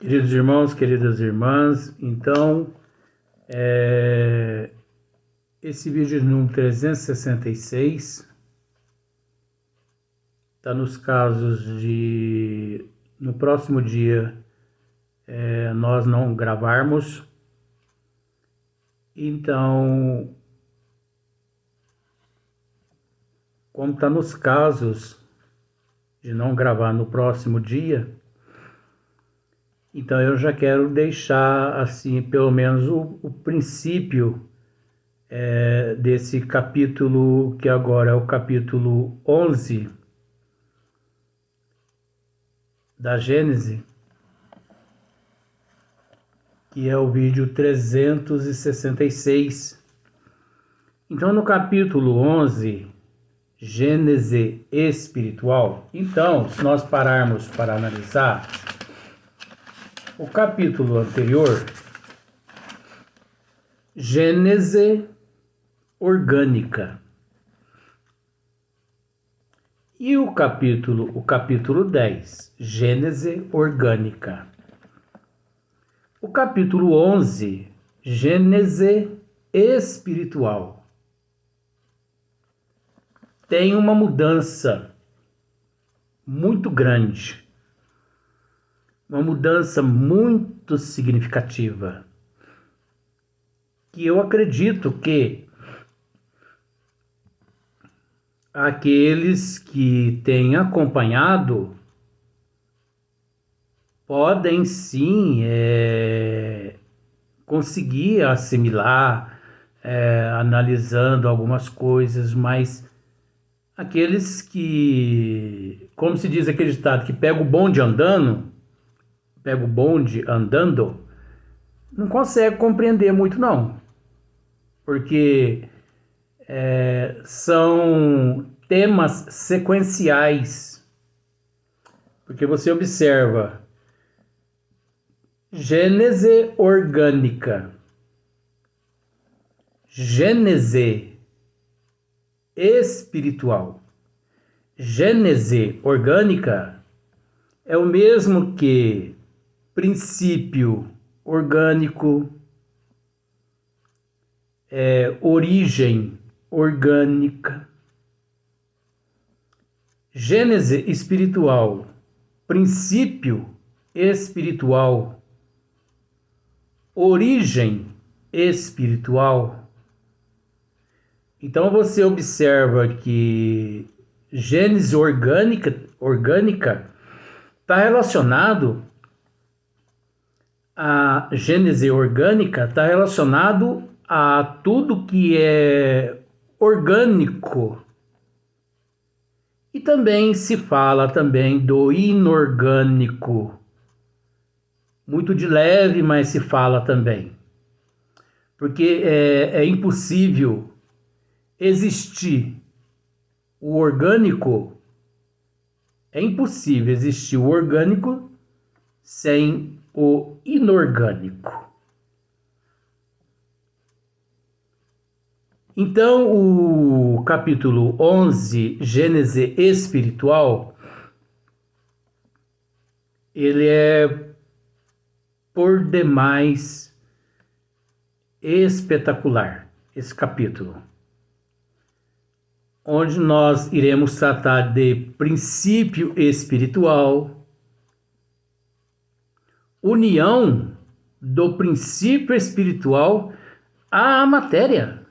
Queridos irmãos, queridas irmãs, então, esse vídeo número 366 está nos casos de, no próximo dia, nós não gravarmos. Então, como está nos casos de não gravar no próximo dia, então eu já quero deixar, assim, pelo menos o princípio desse capítulo, que agora é o capítulo 11 da Gênese, que é o vídeo 366. Então, no capítulo 11, Gênese espiritual, então, se nós pararmos para analisar o capítulo anterior, Gênese orgânica, e o capítulo 10, Gênese orgânica. O capítulo 11, Gênese espiritual, tem uma mudança muito grande, uma mudança muito significativa, que eu acredito que aqueles que têm acompanhado podem sim conseguir assimilar, analisando algumas coisas, mas aqueles que, como se diz aquele ditado, que pega o bonde andando, não consegue compreender muito não, porque são temas sequenciais, porque você observa Gênese orgânica, Gênese espiritual. Gênese orgânica é o mesmo que princípio orgânico, origem orgânica. Gênese espiritual, princípio espiritual, origem espiritual. Então você observa que Gênese orgânica está relacionado a Gênese orgânica está relacionado a tudo que é orgânico. E também se fala também do inorgânico. Muito de leve, mas se fala também. Porque é impossível existir o orgânico, é impossível existir o orgânico sem o inorgânico. Então, o capítulo 11, Gênese espiritual, ele é por demais espetacular, esse capítulo, onde nós iremos tratar de princípio espiritual, união do princípio espiritual à matéria.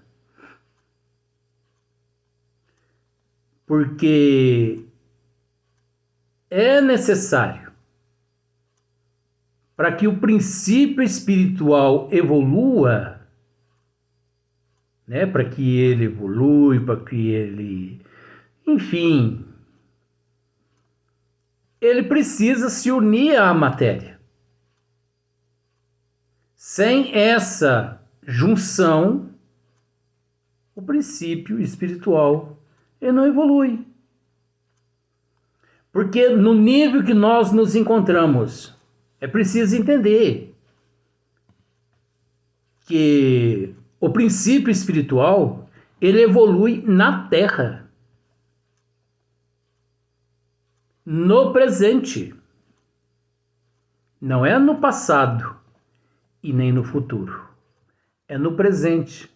Porque é necessário, para que o princípio espiritual evolua, né, para que ele evolui, para que ele, enfim, ele precisa se unir à matéria. Sem essa junção, o princípio espiritual ele não evolui. Porque no nível que nós nos encontramos, é preciso entender que o princípio espiritual, ele evolui na Terra, no presente. Não é no passado e nem no futuro. É no presente.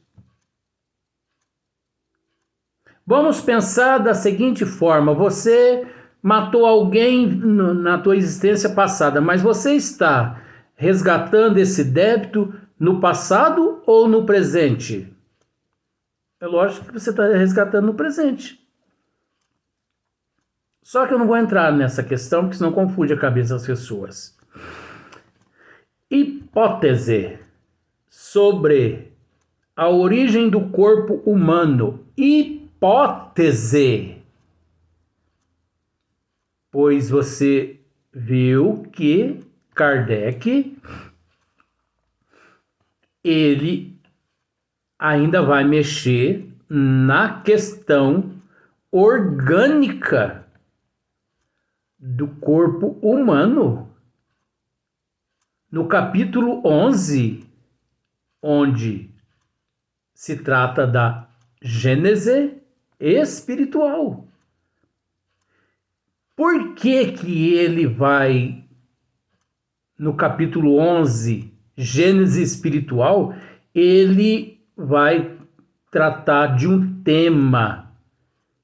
Vamos pensar da seguinte forma: você matou alguém na tua existência passada, mas você está resgatando esse débito no passado ou no presente? É lógico que você está resgatando no presente. Só que eu não vou entrar nessa questão, porque senão confunde a cabeça das pessoas. Hipótese sobre a origem do corpo humano. Hipótese. Pois você viu que Kardec, ele ainda vai mexer na questão orgânica do corpo humano. No capítulo 11, onde se trata da gênese espiritual. Por que que ele vai, no capítulo 11, gênese espiritual, ele vai tratar de um tema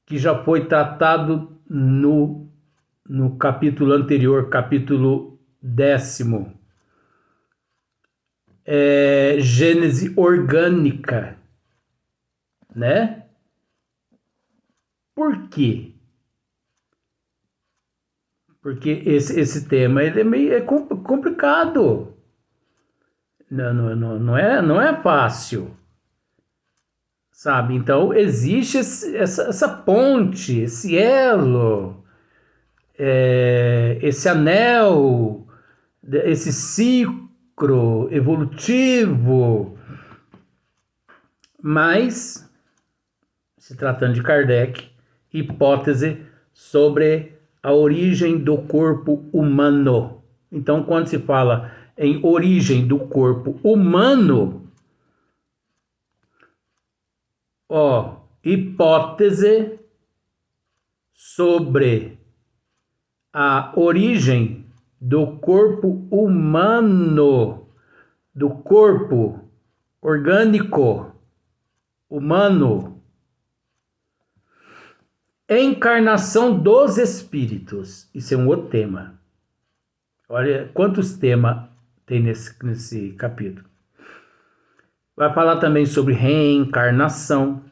que já foi tratado no capítulo anterior, capítulo 10º. Gênese orgânica, né? Por quê? Porque esse tema ele é meio complicado. Não é fácil, sabe? Então existe essa ponte, esse elo, esse anel, esse ciclo evolutivo. Mas, se tratando de Kardec, hipótese sobre a origem do corpo humano. Então, quando se fala em origem do corpo humano, hipótese sobre a origem do corpo humano, do corpo orgânico humano. Encarnação dos espíritos. Isso é um outro tema. Olha quantos temas tem nesse capítulo. Vai falar também sobre reencarnação.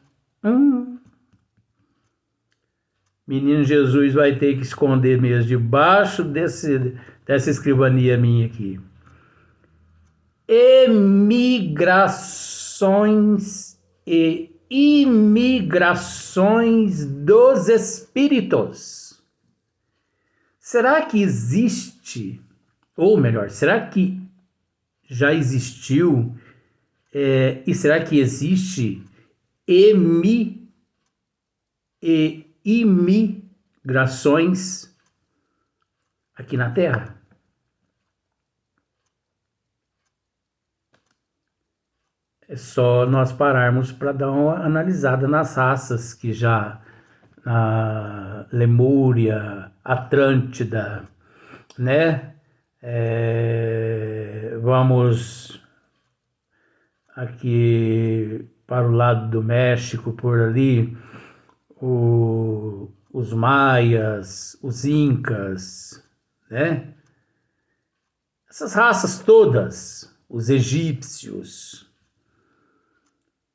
Menino Jesus vai ter que esconder mesmo debaixo dessa escrivania minha aqui. Emigrações e imigrações dos espíritos. Será que existe, ou melhor, será que já existiu e será que existe imigrações aqui na Terra? É só nós pararmos para dar uma analisada nas raças que já na Lemúria, Atlântida, né? Vamos aqui para o lado do México, por ali, os maias, os incas, né? Essas raças todas, os egípcios,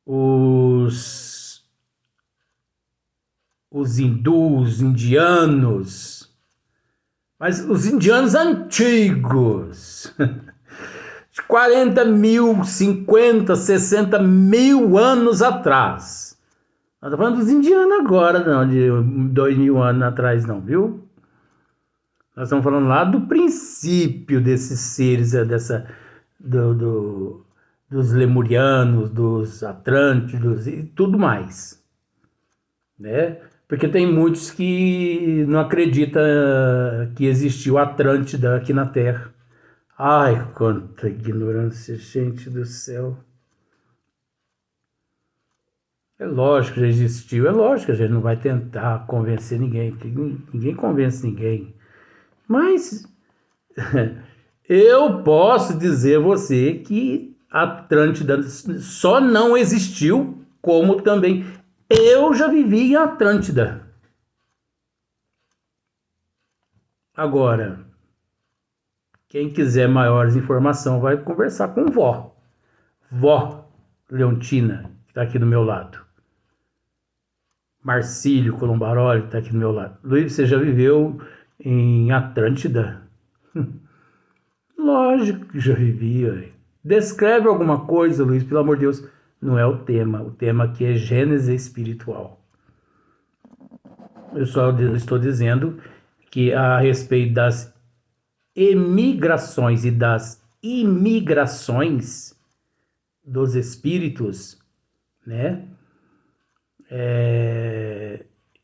os hindus, indianos, mas os indianos antigos, de 40 mil, 50, 60 mil anos atrás. Não estou falando dos indianos agora, não, de 2.000 anos atrás, não, viu? Nós estamos falando lá do princípio desses seres, dos lemurianos, dos atlântidos e tudo mais, né? Porque tem muitos que não acreditam que existiu Atlântida aqui na Terra. Ai, quanta ignorância, gente do céu. É lógico que já existiu, é lógico que a gente não vai tentar convencer ninguém, porque ninguém convence ninguém. Mas Eu posso dizer a você que a Atlântida só não existiu, como também eu já vivi em Atlântida. Agora, quem quiser maiores informações vai conversar com vó. Vó Leontina, que está aqui do meu lado. Marcílio Colombaroli, que está aqui do meu lado. Luiz, você já viveu em Atlântida? Lógico que já vivia. Descreve alguma coisa, Luiz, pelo amor de Deus. Não é o tema. O tema aqui é Gênese espiritual. Eu só estou dizendo que a respeito das emigrações e das imigrações dos espíritos, né?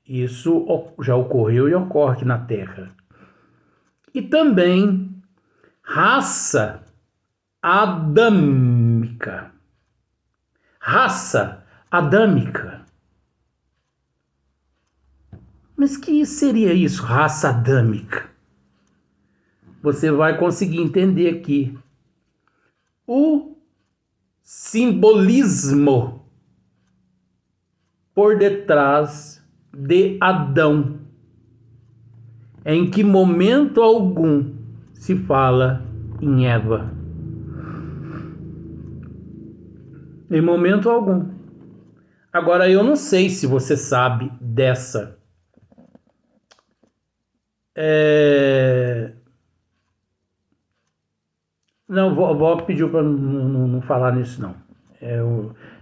Isso já ocorreu e ocorre aqui na Terra. E também raça adâmica. Raça adâmica. Mas que seria isso, raça adâmica? Você vai conseguir entender aqui o simbolismo por detrás de Adão. Em que momento algum se fala em Eva? Em momento algum. Agora, eu não sei se você sabe dessa. Não, vou pedir para não falar nisso, não.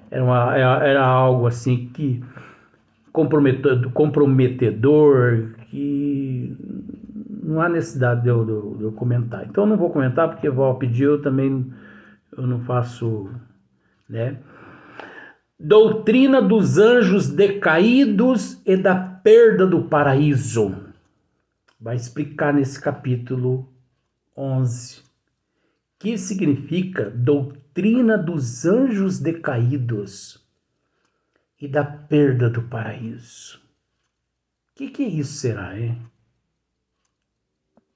Era algo assim que comprometedor, que não há necessidade de eu comentar. Então, eu não vou comentar, porque a vó pediu, eu não faço, né? Doutrina dos anjos decaídos e da perda do paraíso. Vai explicar nesse capítulo 11. Que significa doutrina dos anjos decaídos e da perda do paraíso. O que é isso, será, hein?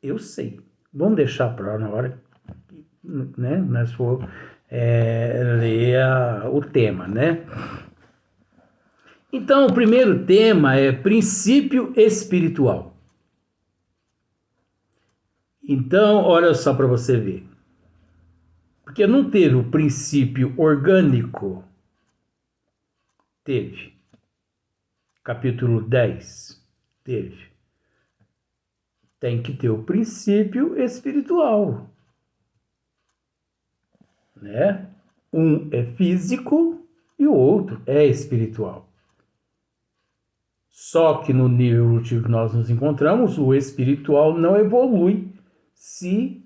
Eu sei. Vamos deixar para na hora, né? Nós for ler o tema, né? Então, o primeiro tema é princípio espiritual. Então, olha só para você ver. Porque não teve o princípio orgânico. Teve. Capítulo 10. Teve. Tem que ter o princípio espiritual. Né? Um é físico e o outro é espiritual. Só que no nível evolutivo que nós nos encontramos, o espiritual não evolui se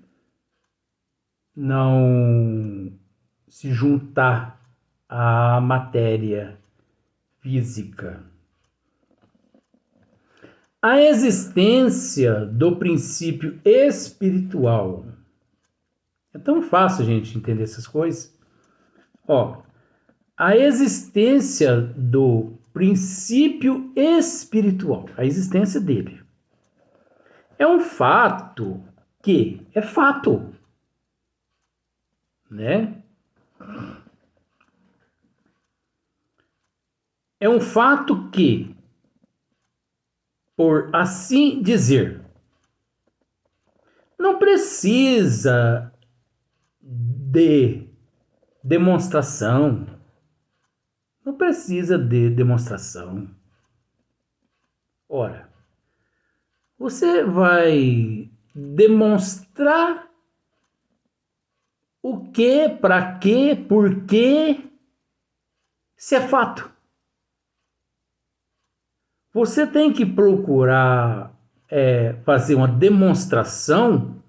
não se juntar à matéria física. A existência do princípio espiritual. É tão fácil, gente, entender essas coisas. A existência do princípio espiritual, a existência dele, é um fato que é fato, né? É um fato que, por assim dizer, não precisa de demonstração. Não precisa de demonstração. Ora, você vai demonstrar o que, para quê, por quê, se é fato. Você tem que procurar fazer uma demonstração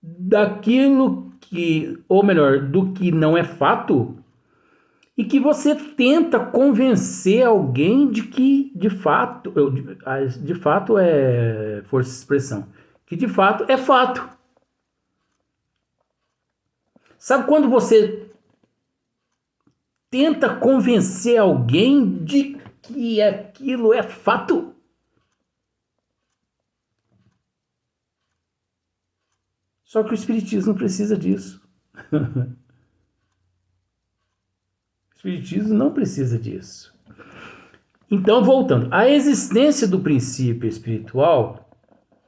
daquilo que, ou melhor, do que não é fato, e que você tenta convencer alguém de que de fato é força de expressão, que de fato é fato. Sabe quando você tenta convencer alguém de que aquilo é fato? Só que o Espiritismo não precisa disso. O Espiritismo não precisa disso. Então, voltando, a existência do princípio espiritual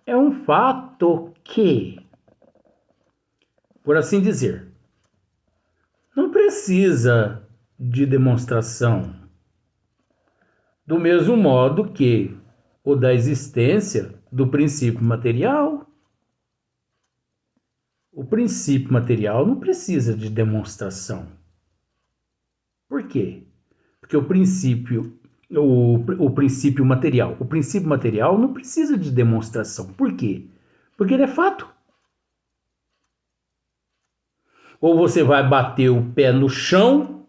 é um fato que, por assim dizer, não precisa de demonstração. Do mesmo modo que o da existência do princípio material. O princípio material não precisa de demonstração. Por quê? Porque o princípio material não precisa de demonstração. Por quê? Porque ele é fato. Ou você vai bater o pé no chão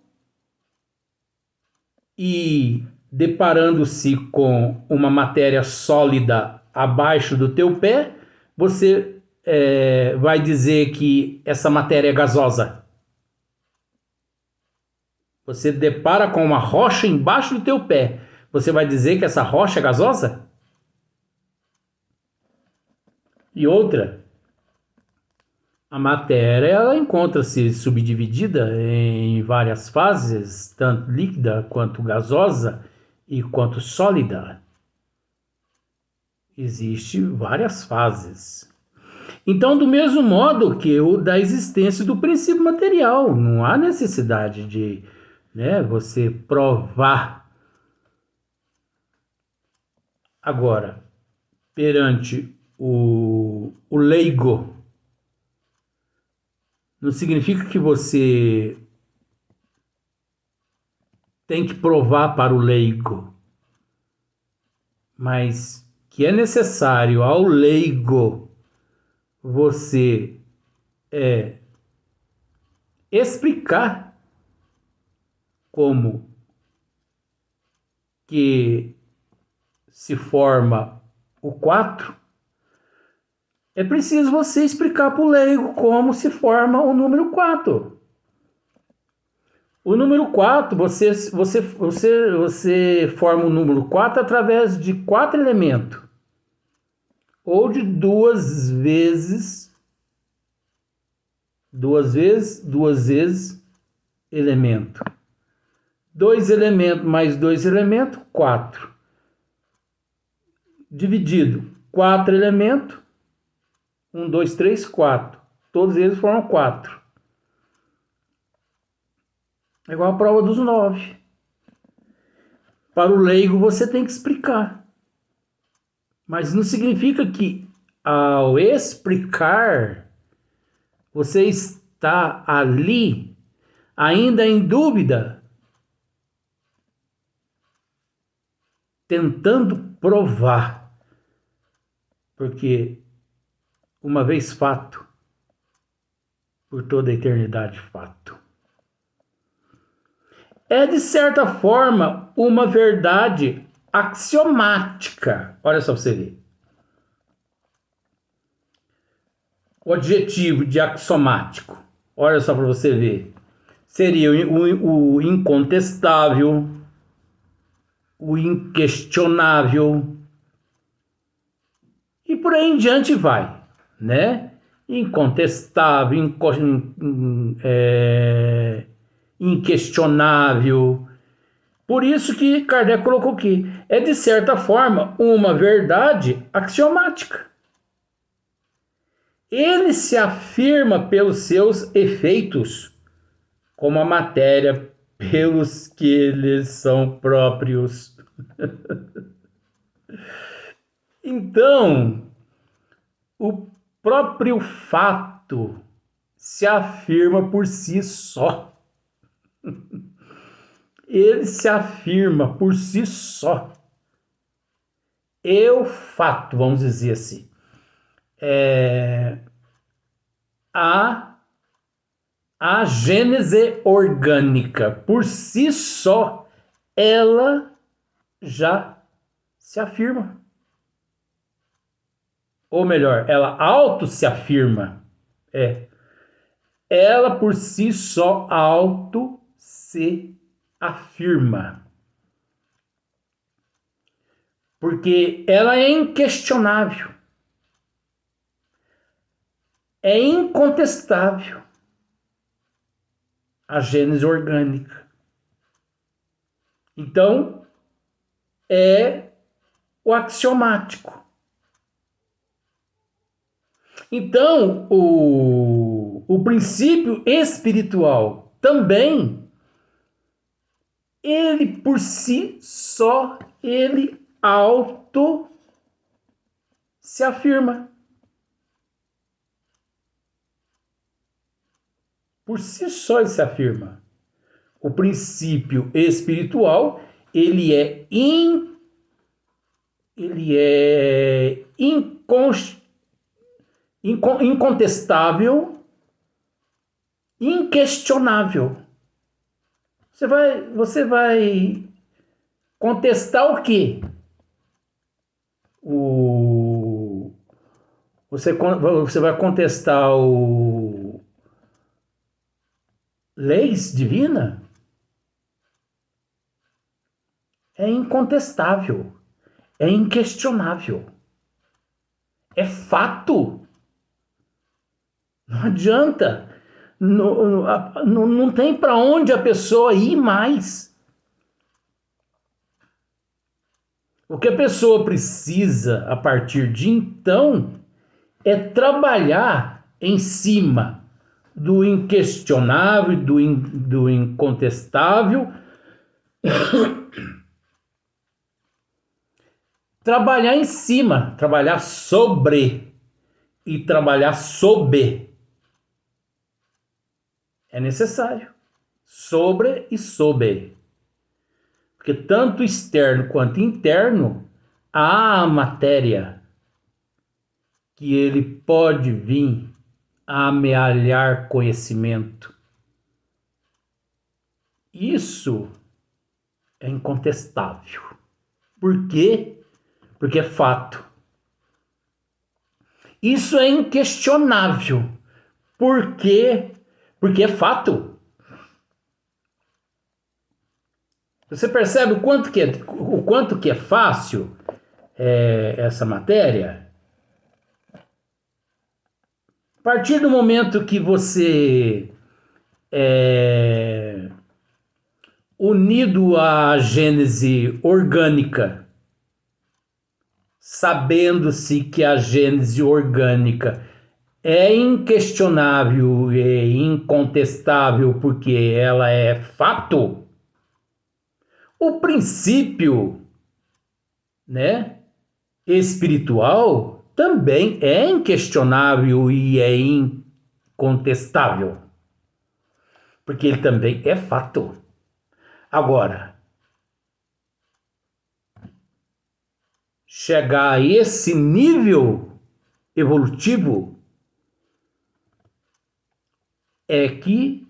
e, deparando-se com uma matéria sólida abaixo do teu pé, você vai dizer que essa matéria é gasosa. Você depara com uma rocha embaixo do teu pé, você vai dizer que essa rocha é gasosa? E outra, a matéria ela encontra-se subdividida em várias fases, tanto líquida quanto gasosa e quanto sólida. Existem várias fases. Então, do mesmo modo que o da existência do princípio material, não há necessidade de você provar. Agora, perante o leigo, não significa que você tem que provar para o leigo, mas que é necessário ao leigo você explicar como que se forma o 4, é preciso você explicar para o leigo como se forma o número 4. O número 4, você forma o número 4 através de 4 elementos. Ou de duas vezes elemento. 2 elementos mais 2 elementos, 4. Dividido, 4 elementos, 1, 2, 3, 4. Todos eles formam 4. É igual a prova dos 9. Para o leigo você tem que explicar. Mas não significa que ao explicar você está ali ainda em dúvida, tentando provar. Porque uma vez fato, por toda a eternidade fato. É, de certa forma, uma verdade axiomática. Olha só para você ver. O adjetivo de axiomático, olha só para você ver, seria o incontestável, o inquestionável, e por aí em diante vai, né? Incontestável, inquestionável. Por isso que Kardec colocou aqui, é de certa forma uma verdade axiomática. Ele se afirma pelos seus efeitos, como a matéria pelos que eles são próprios. Então, o próprio fato se afirma por si só. Ele se afirma por si só. O fato, vamos dizer assim. A gênese orgânica, por si só, ela já se afirma. Ou melhor, ela auto se afirma. Ela por si só auto se afirma. Porque ela é inquestionável. É incontestável a gênese orgânica. Então, é o axiomático. Então, o princípio espiritual também, ele por si só, ele auto se afirma. Por si só ele se afirma. O princípio espiritual, ele é incontestável, inquestionável. Você vai contestar o quê? Você vai contestar leis divinas? É incontestável, é inquestionável, é fato. Não adianta, não tem para onde a pessoa ir mais. O que a pessoa precisa a partir de então é trabalhar em cima do inquestionável, do incontestável, trabalhar em cima, trabalhar sobre e trabalhar sob. É necessário. Sobre e sob. Porque tanto externo quanto interno há a matéria que ele pode vir a amealhar conhecimento. Isso é incontestável. Por quê? Porque é fato. Isso é inquestionável. Por quê? Porque é fato. Você percebe o quanto que é fácil essa matéria? A partir do momento que você é unido à gênese orgânica, sabendo-se que a gênese orgânica é inquestionável e incontestável porque ela é fato, o princípio, né, espiritual também é inquestionável e é incontestável, porque ele também é fato. Agora, chegar a esse nível evolutivo é que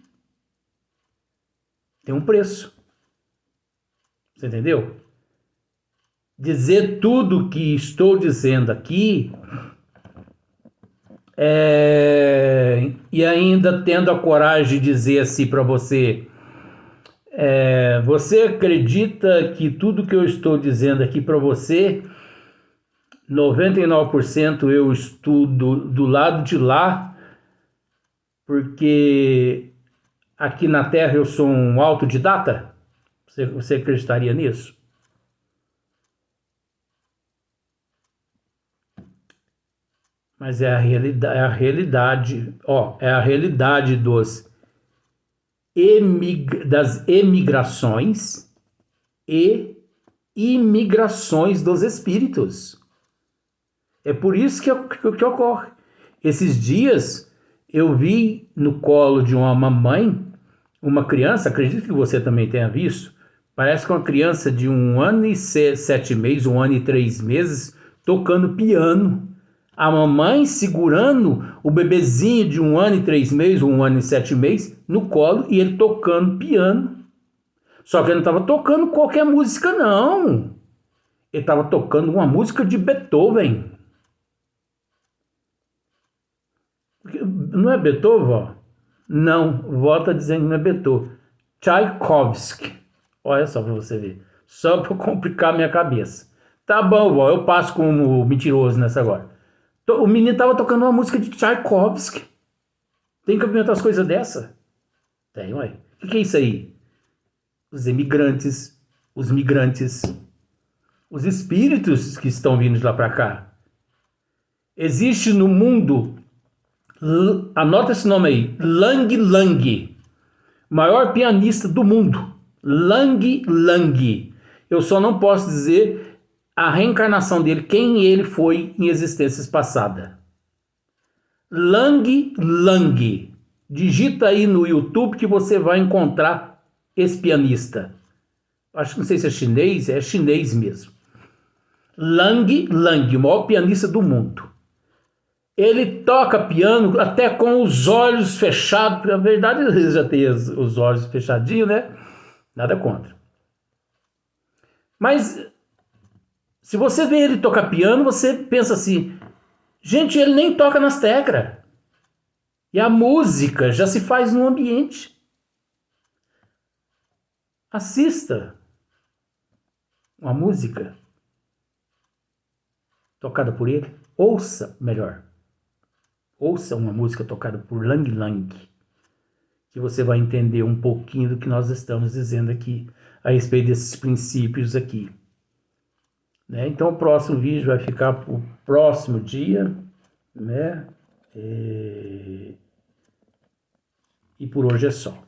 tem um preço. Você entendeu? Dizer tudo que estou dizendo aqui e ainda tendo a coragem de dizer assim para você, você acredita que tudo que eu estou dizendo aqui para você, 99% eu estudo do lado de lá, porque aqui na Terra eu sou um autodidata? Você acreditaria nisso? Mas é a realidade, é a realidade das emigrações e imigrações dos espíritos. É por isso que ocorre. Esses dias eu vi no colo de uma mamãe uma criança, acredito que você também tenha visto, parece que uma criança de 1 ano e 7 meses, 1 ano e 3 meses, tocando piano. A mamãe segurando o bebezinho de 1 ano e 3 meses, 1 ano e 7 meses, no colo e ele tocando piano. Só que ele não estava tocando qualquer música, não. Ele estava tocando uma música de Beethoven. Não é Beethoven, ó? Não, volta dizendo que não é Beethoven. Tchaikovsky. Olha só para você ver. Só para complicar minha cabeça. Tá bom, vó, eu passo como mentiroso nessa agora. O menino tava tocando uma música de Tchaikovsky. Tem cabimento as coisas dessa? Tem, ué. O que é isso aí? Os imigrantes, os migrantes, os espíritos que estão vindo de lá para cá. Existe no mundo, anota esse nome aí, Lang Lang, maior pianista do mundo. Lang Lang. Eu só não posso dizer a reencarnação dele, quem ele foi em existências passadas. Lang Lang. Digita aí no YouTube que você vai encontrar esse pianista. Acho que não sei se é chinês mesmo. Lang Lang, o maior pianista do mundo. Ele toca piano até com os olhos fechados. Na verdade, ele já tem os olhos fechadinhos, né? Nada contra. Mas se você vê ele tocar piano, você pensa assim, gente, ele nem toca nas teclas. E a música já se faz no ambiente. Assista uma música tocada por ele. Ouça, melhor. Ouça uma música tocada por Lang Lang, que você vai entender um pouquinho do que nós estamos dizendo aqui a respeito desses princípios aqui. Né? Então o próximo vídeo vai ficar para o próximo dia, né? E por hoje é só.